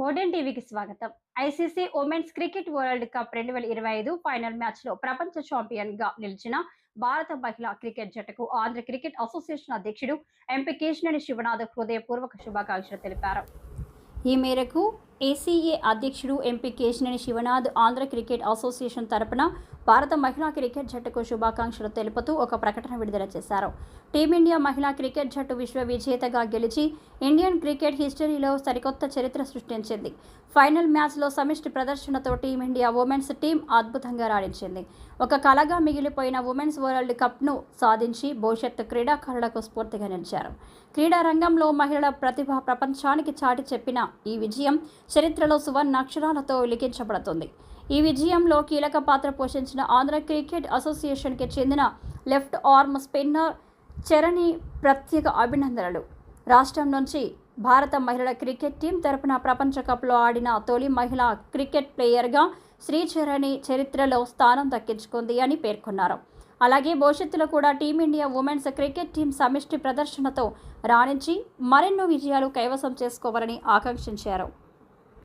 Odean టీవీకి స్వాగతం. ICC women's cricket world cup 2025 final మ్యాచ్లో ప్రపంచ ఛాంపియన్గా నిలిచిన భారత మహిళా క్రికెట్ జట్టుకు ఆంధ్ర క్రికెట్ అసోసియేషన్ అధ్యక్షుడు ఎంపీ కేశినేని శివనాథ్ హృదయపూర్వక శుభాకాంక్షలు తెలిపారు. ఈ మేరకు ఏసీఏ అధ్యక్షుడు MP Kesineni Sivanath Andhra cricket association తరపున భారత మహిళా క్రికెట్ జట్టుకు శుభాకాంక్షలు తెలుపుతూ ఒక ప్రకటన విడుదల చేశారు. టీమిండియా మహిళా క్రికెట్ జట్టు విశ్వ విజేతగా గెలిచి ఇండియన్ క్రికెట్ హిస్టరీలో సరికొత్త చరిత్ర సృష్టించింది. ఫైనల్ మ్యాచ్లో సమిష్టి ప్రదర్శనతో టీమిండియా ఉమెన్స్ టీం అద్భుతంగా రాణించింది. ఒక కలగా మిగిలిపోయిన ఉమెన్స్ వరల్డ్ కప్ను సాధించి భవిష్యత్తు క్రీడాకారులకు స్ఫూర్తిగా నిలిచారు. క్రీడా రంగంలో మహిళల ప్రతిభ ప్రపంచానికి చాటి చెప్పిన ఈ విజయం చరిత్రలో సువర్ణాక్షరాలతో లిఖించబడుతుంది. ఈ విజయంలో కీలక పాత్ర పోషించిన ఆంధ్ర క్రికెట్ అసోసియేషన్కి చెందిన లెఫ్ట్ ఆర్మ్ స్పిన్నర్ చరణి ప్రత్యేక అభినందనలు. రాష్ట్రం నుంచి భారత మహిళల క్రికెట్ టీం తరపున ప్రపంచ కప్లో ఆడిన తొలి మహిళా క్రికెట్ ప్లేయర్గా శ్రీచరణి చరిత్రలో స్థానం దక్కించుకుంది అని పేర్కొన్నారు. అలాగే భవిష్యత్తులో కూడా టీమిండియా ఉమెన్స్ క్రికెట్ టీం సమిష్టి ప్రదర్శనతో రాణించి మరెన్నో విజయాలు కైవసం చేసుకోవాలని ఆకాంక్షించారు.